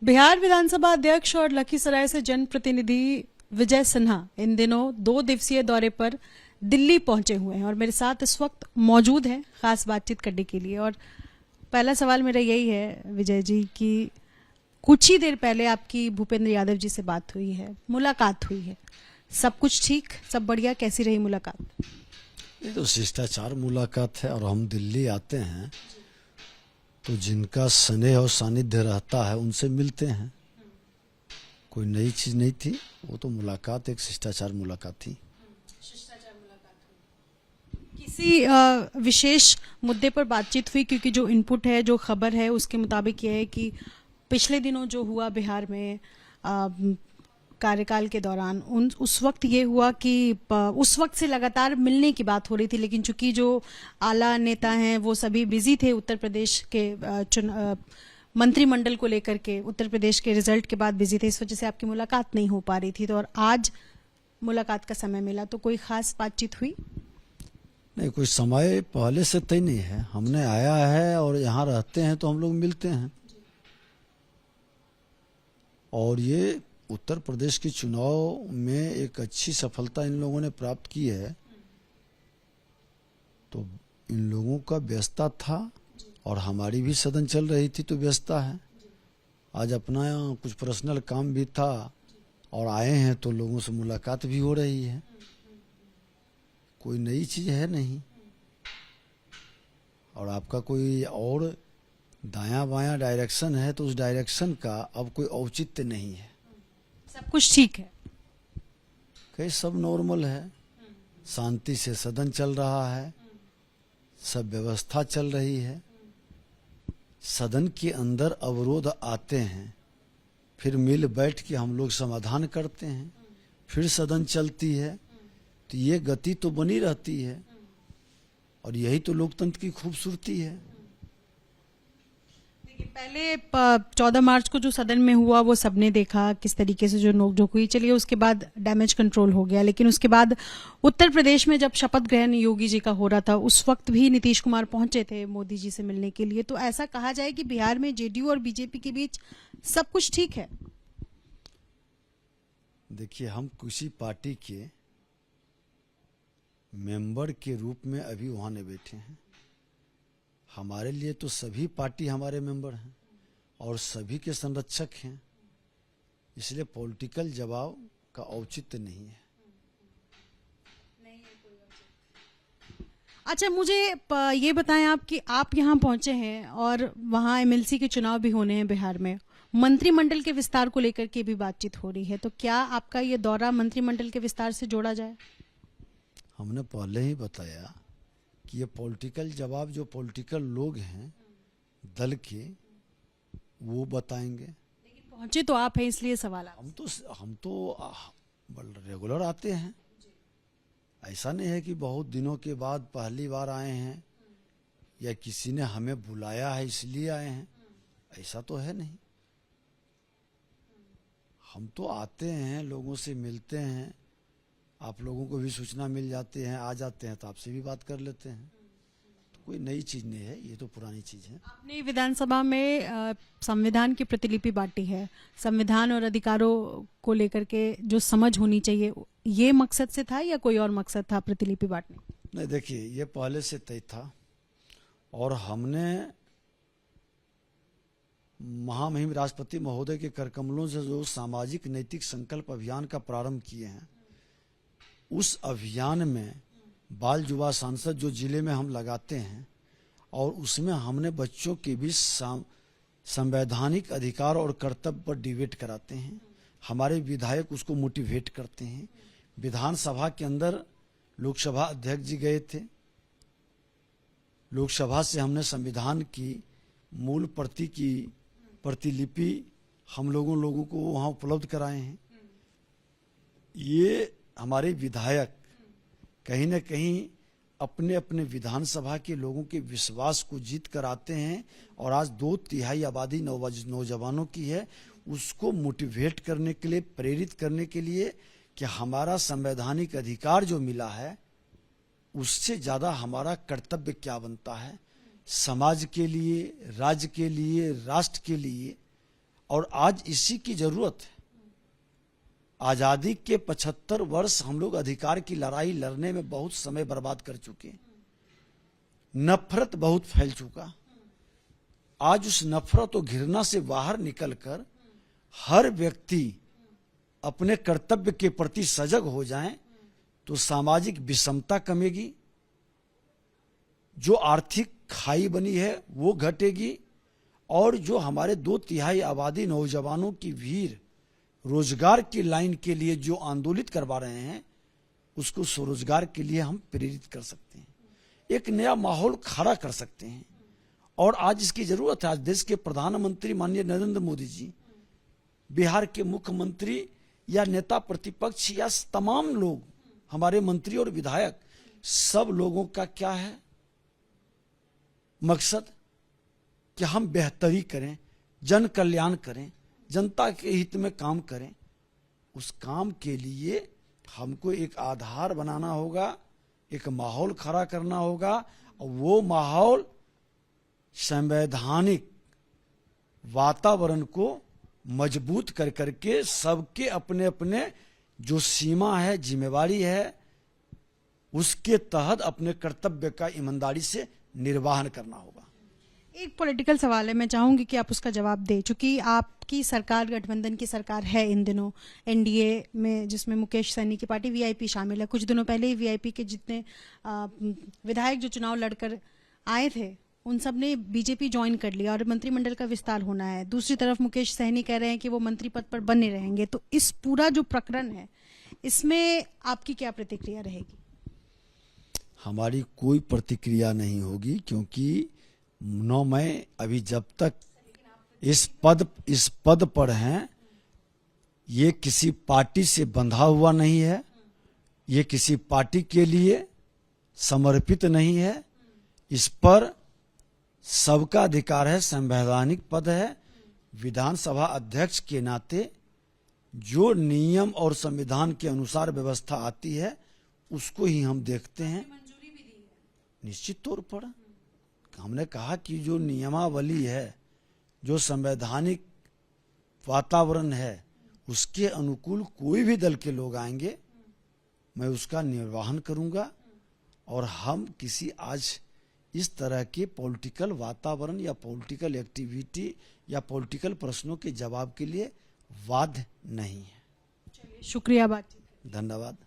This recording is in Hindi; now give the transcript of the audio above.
बिहार विधानसभा अध्यक्ष और लखीसराय से जनप्रतिनिधि विजय सिन्हा इन दिनों 2 दिवसीय दौरे पर दिल्ली पहुंचे हुए हैं और मेरे साथ इस वक्त मौजूद हैं खास बातचीत करने के लिए। और पहला सवाल मेरा यही है विजय जी कि कुछ ही देर पहले आपकी भूपेंद्र यादव जी से बात हुई है, मुलाकात हुई है, सब कुछ ठीक, सब बढ़िया, कैसी रही मुलाकात? ये तो शिष्टाचार मुलाकात है और हम दिल्ली आते हैं तो जिनका स्नेह और सानिध्य रहता है उनसे मिलते हैं। कोई नई चीज नहीं थी, वो तो मुलाकात एक शिष्टाचार मुलाकात थी। किसी विशेष मुद्दे पर बातचीत हुई? क्योंकि जो इनपुट है, जो खबर है, उसके मुताबिक यह है कि पिछले दिनों जो हुआ बिहार में कार्यकाल के दौरान उस वक्त ये हुआ कि उस वक्त से लगातार मिलने की बात हो रही थी, लेकिन चूंकि जो आला नेता हैं वो सभी बिजी थे उत्तर प्रदेश के मंत्रिमंडल को लेकर के, उत्तर प्रदेश के रिजल्ट के बाद बिजी थे, इस वजह से आपकी मुलाकात नहीं हो पा रही थी। तो और आज मुलाकात का समय मिला, तो कोई खास बातचीत हुई? नहीं, कोई समय पहले से तय नहीं है। हमने आया है और यहाँ रहते हैं तो हम लोग मिलते हैं। और ये उत्तर प्रदेश के चुनाव में एक अच्छी सफलता इन लोगों ने प्राप्त की है, तो इन लोगों का व्यस्तता था और हमारी भी सदन चल रही थी तो व्यस्तता है। आज अपना कुछ पर्सनल काम भी था और आए हैं तो लोगों से मुलाकात भी हो रही है। कोई नई चीज है नहीं। और आपका कोई और दायां बायां डायरेक्शन है तो उस डायरेक्शन का अब कोई औचित्य नहीं है। सब कुछ ठीक है? कहीं सब नॉर्मल है, शांति से सदन चल रहा है, सब व्यवस्था चल रही है। सदन के अंदर अवरोध आते हैं, फिर मिल बैठ के हम लोग समाधान करते हैं, फिर सदन चलती है, तो ये गति तो बनी रहती है और यही तो लोकतंत्र की खूबसूरती है। पहले 14 मार्च को जो सदन में हुआ वो सबने देखा किस तरीके से जो नोकझोंक हुई, चलिए उसके बाद डैमेज कंट्रोल हो गया, लेकिन उसके बाद उत्तर प्रदेश में जब शपथ ग्रहण योगी जी का हो रहा था उस वक्त भी नीतीश कुमार पहुंचे थे मोदी जी से मिलने के लिए। तो ऐसा कहा जाए कि बिहार में जेडीयू और बीजेपी के बीच सब कुछ ठीक है? देखिए, हम किसी पार्टी के मेंबर के रूप में अभी वहां नहीं बैठे हैं। हमारे लिए तो सभी पार्टी हमारे मेंबर हैं और सभी के संरक्षक हैं, इसलिए पॉलिटिकल जवाब का औचित्य नहीं है। अच्छा, मुझे ये बताएं आप कि आप यहाँ पहुंचे हैं और वहाँ एमएलसी के चुनाव भी होने हैं बिहार में, मंत्रिमंडल के विस्तार को लेकर के भी बातचीत हो रही है, तो क्या आपका ये दौरा मंत्रिमंडल के विस्तार से जोड़ा जाए? हमने पहले ही बताया कि ये पॉलिटिकल जवाब जो पॉलिटिकल लोग हैं दल के वो बताएंगे। लेकिन पहुंचे तो आप हैं, इसलिए सवाल आप। हम तो रेगुलर आते हैं। ऐसा नहीं है कि बहुत दिनों के बाद पहली बार आए हैं या किसी ने हमें बुलाया है इसलिए आए हैं, ऐसा तो है नहीं। हम तो आते हैं, लोगों से मिलते हैं, आप लोगों को भी सूचना मिल जाती है, आ जाते हैं तो आपसे भी बात कर लेते हैं। तो कोई नई चीज नहीं है, ये तो पुरानी चीज है। आपने विधानसभा में संविधान की प्रतिलिपि बांटी है, संविधान और अधिकारों को लेकर के जो समझ होनी चाहिए, ये मकसद से था या कोई और मकसद था प्रतिलिपि बांटने? नहीं, देखिए, ये पहले से तय था और हमने महामहिम राष्ट्रपति महोदय के करकमलों से जो सामाजिक नैतिक संकल्प अभियान का प्रारंभ किए हैं, उस अभियान में बाल युवा सांसद जो जिले में हम लगाते हैं और उसमें हमने बच्चों के बीच संवैधानिक अधिकार और कर्तव्य पर डिबेट कराते हैं। हमारे विधायक उसको मोटिवेट करते हैं। विधानसभा के अंदर लोकसभा अध्यक्ष जी गए थे, लोकसभा से हमने संविधान की मूल प्रति की प्रतिलिपि हम लोगों को वहां उपलब्ध कराए हैं। ये हमारे विधायक कहीं न कहीं अपने अपने विधानसभा के लोगों के विश्वास को जीत कर आते हैं और आज 2/3 आबादी नौजवानों की है, उसको मोटिवेट करने के लिए, प्रेरित करने के लिए कि हमारा संवैधानिक अधिकार जो मिला है उससे ज्यादा हमारा कर्तव्य क्या बनता है समाज के लिए, राज्य के लिए, राष्ट्र के लिए। और आज इसी की जरूरत है। आजादी के 75 वर्ष हम लोग अधिकार की लड़ाई लड़ने में बहुत समय बर्बाद कर चुके हैं। नफरत बहुत फैल चुका। आज उस नफरत और घृणा से बाहर निकलकर हर व्यक्ति अपने कर्तव्य के प्रति सजग हो जाएं तो सामाजिक विषमता कमेगी, जो आर्थिक खाई बनी है वो घटेगी, और जो हमारे 2/3 आबादी नौजवानों की भीड़ रोजगार की लाइन के लिए जो आंदोलित करवा रहे हैं उसको स्वरोजगार के लिए हम प्रेरित कर सकते हैं, एक नया माहौल खड़ा कर सकते हैं। और आज इसकी जरूरत है। आज देश के प्रधानमंत्री माननीय नरेंद्र मोदी जी, बिहार के मुख्यमंत्री या नेता प्रतिपक्ष या तमाम लोग, हमारे मंत्री और विधायक, सब लोगों का क्या है मकसद कि हम बेहतरी करें, जन कल्याण करें, जनता के हित में काम करें। उस काम के लिए हमको एक आधार बनाना होगा, एक माहौल खड़ा करना होगा, और वो माहौल संवैधानिक वातावरण को मजबूत कर करके सबके अपने अपने जो सीमा है, जिम्मेवारी है, उसके तहत अपने कर्तव्य का ईमानदारी से निर्वहन करना होगा। एक पॉलिटिकल सवाल है, मैं चाहूंगी कि आप उसका जवाब दें। चूंकि आपकी सरकार गठबंधन की सरकार है इन दिनों एनडीए में, जिसमें मुकेश सहनी की पार्टी वीआईपी शामिल है। कुछ दिनों पहले ही वीआईपी के जितने विधायक जो चुनाव लड़कर आए थे उन सब ने बीजेपी ज्वाइन कर लिया और मंत्रिमंडल का विस्तार होना है। दूसरी तरफ मुकेश सहनी कह रहे हैं कि वो मंत्री पद पर बने रहेंगे। तो इस पूरा जो प्रकरण है इसमें आपकी क्या प्रतिक्रिया रहेगी? हमारी कोई प्रतिक्रिया नहीं होगी, क्योंकि 9 मई अभी जब तक इस पद पर हैं, ये किसी पार्टी से बंधा हुआ नहीं है, ये किसी पार्टी के लिए समर्पित नहीं है। इस पर सबका अधिकार है, संवैधानिक पद है। विधानसभा अध्यक्ष के नाते जो नियम और संविधान के अनुसार व्यवस्था आती है उसको ही हम देखते हैं। निश्चित तौर पर हमने कहा कि जो नियमावली है, जो संवैधानिक वातावरण है, उसके अनुकूल कोई भी दल के लोग आएंगे, मैं उसका निर्वहन करूंगा। और हम किसी आज इस तरह के पॉलिटिकल वातावरण या पॉलिटिकल एक्टिविटी या पॉलिटिकल प्रश्नों के जवाब के लिए बाध्य नहीं है। शुक्रिया बातचीत। धन्यवाद।